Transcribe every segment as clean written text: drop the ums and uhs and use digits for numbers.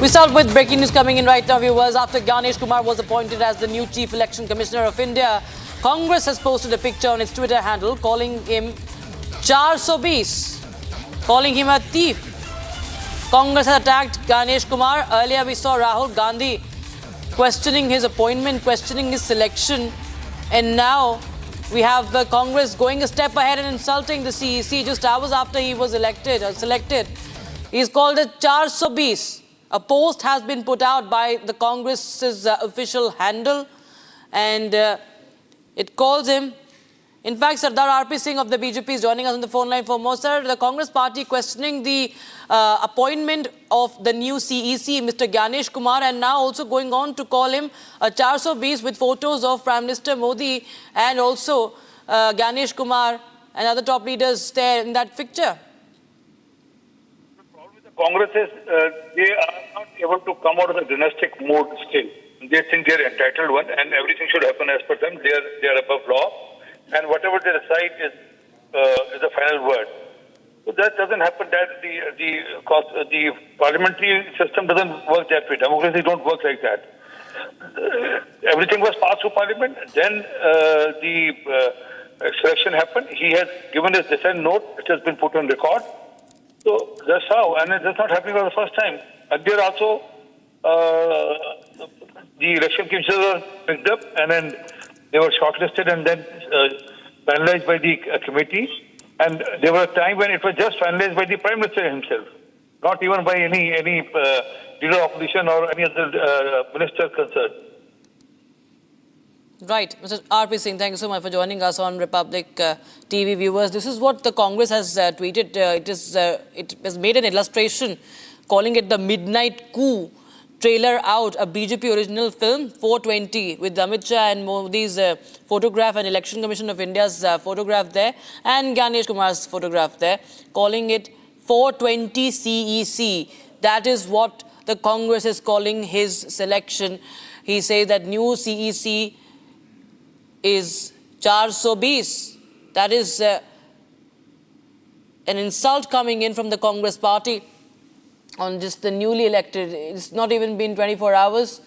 We start with breaking news coming in right now, viewers. After Ganesh Kumar was appointed as the new Chief Election Commissioner of India, Congress has posted a picture on its Twitter handle calling him 420, calling him a thief. Congress has attacked Ganesh Kumar. Earlier we saw Rahul Gandhi questioning his appointment, questioning his selection. And now we have the Congress going a step ahead and insulting the CEC just hours after he was selected. He's called a 420. A post has been put out by the Congress's official handle, and it calls him. In fact, Sardar RP Singh of the BJP is joining us on the phone line for more. Sir, the Congress party questioning the appointment of the new CEC, Mr. Ganesh Kumar, and now also going on to call him a 420 with photos of Prime Minister Modi and also Ganesh Kumar and other top leaders there in that picture. Congress is, they are not able to come out of the dynastic mode still. They think they are entitled one and everything should happen as per them. They are above law, and whatever they decide is the final word. So that doesn't happen. That the parliamentary system doesn't work that way. Democracy don't work like that. Everything was passed through parliament. Then the selection happened. He has given his dissent note, which has been put on record. So that's how, and that's not happening for the first time. Earlier also, the election commissioners were picked up and then they were shortlisted and then finalized by the committee. And there was a time when it was just finalized by the Prime Minister himself, not even by any leader of opposition or any other minister concerned. Right. Mr. RP Singh, thank you so much for joining us on Republic TV, viewers. This is what the Congress has tweeted. It has made an illustration calling it the Midnight Coup trailer out, a BJP original film, 420, with Amit Shah and Modi's photograph and Election Commission of India's photograph there, and Ganesh Kumar's photograph there, calling it 420 CEC. That is what the Congress is calling his selection. He says that new CEC is 420. That is an insult coming in from the Congress party on just the newly elected. It's not even been 24 hours.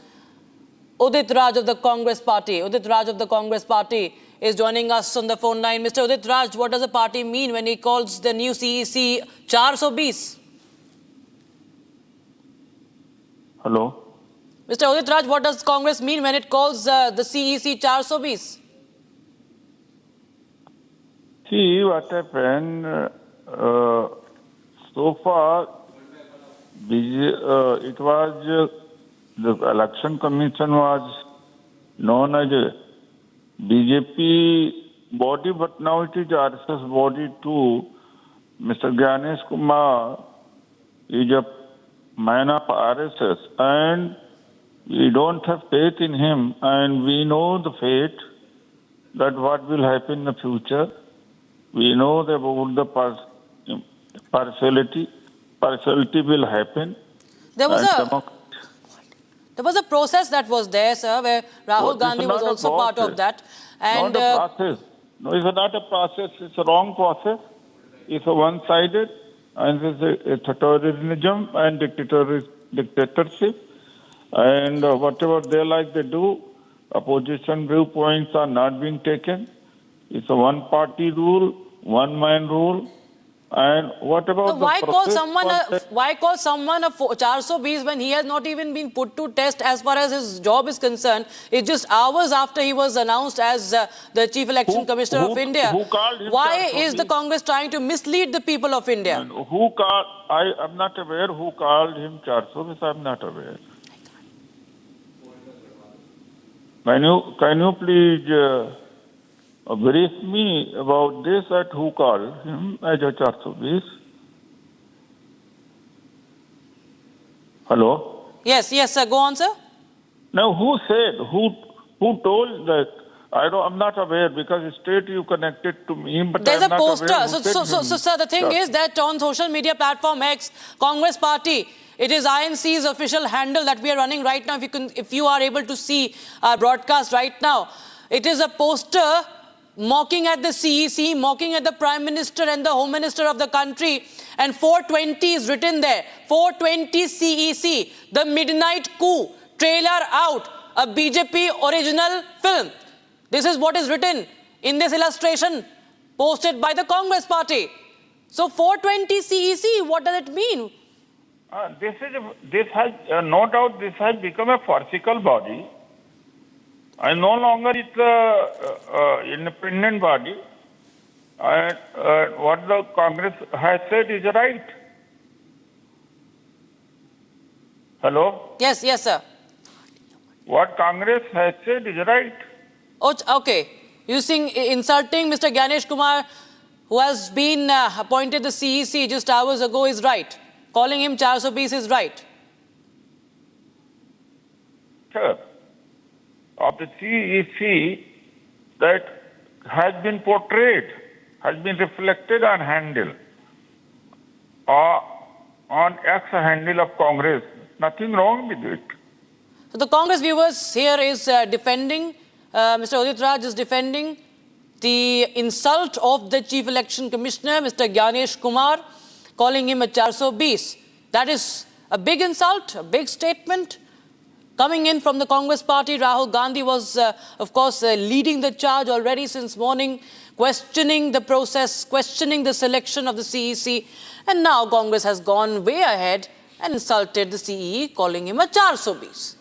Udit Raj of the Congress party. Udit Raj of the Congress party is joining us on the phone line. Mr. Udit Raj, what does the party mean when he calls the new CEC 420? Hello. Mr. Udit Raj, what does Congress mean when it calls the CEC 420? See what happened. So far, it was the election commission was known as a BJP body, but now it is RSS body too. Mr. Ganesh Kumar is a man of RSS, and we don't have faith in him, and we know the fate that what will happen in the future. We know about the partiality. Partiality will happen. There was a process that was there, sir, where Rahul Gandhi was also part of that. And not a process. No, it's not a process. It's a wrong process. It's a one-sided, and it's authoritarianism and dictatorship. And whatever they like, they do. Opposition viewpoints are not being taken. It's a one-party rule, one-man rule. And what about so why call someone a 420 when he has not even been put to test as far as his job is concerned? It's just hours after he was announced as the Chief Election Commissioner of India. Why is the Congress trying to mislead the people of India? And who called? I'm not aware who called him 420. I'm not aware. Can you please brief me about this, at who called him as a 420? Hello? Yes, sir. Go on, sir. Now, who said? Who told that? I'm not aware, because straight you connected to me, but there's I'm a not poster. aware So, sir, the thing is that on social media platform X, Congress Party, it is INC's official handle that we are running right now. If you are able to see our broadcast right now, it is a poster mocking at the CEC, mocking at the Prime Minister and the Home Minister of the country, and 420 is written there. 420 CEC, the midnight coup, trailer out, a BJP original film. This is what is written in this illustration posted by the Congress party. So 420 CEC, what does it mean? This has no doubt this has become a farcical body, and no longer it's a independent body. And what the Congress has said is right. Hello? Yes, yes, sir. What Congress has said is right. Oh, okay. Using, insulting Mr. Ganesh Kumar, who has been appointed the CEC just hours ago, is right. Calling him 420 is right. Sir, of the CEC that has been portrayed, has been reflected on handle, or on X-handle of Congress. Nothing wrong with it. So the Congress viewers here is defending, Mr. Udit Raj is defending the insult of the Chief Election Commissioner, Mr. Ganesh Kumar, calling him a 420. That is a big insult, a big statement. Coming in from the Congress party, Rahul Gandhi was, of course, leading the charge already since morning, questioning the process, questioning the selection of the CEC. And now Congress has gone way ahead and insulted the CEE, calling him a 420.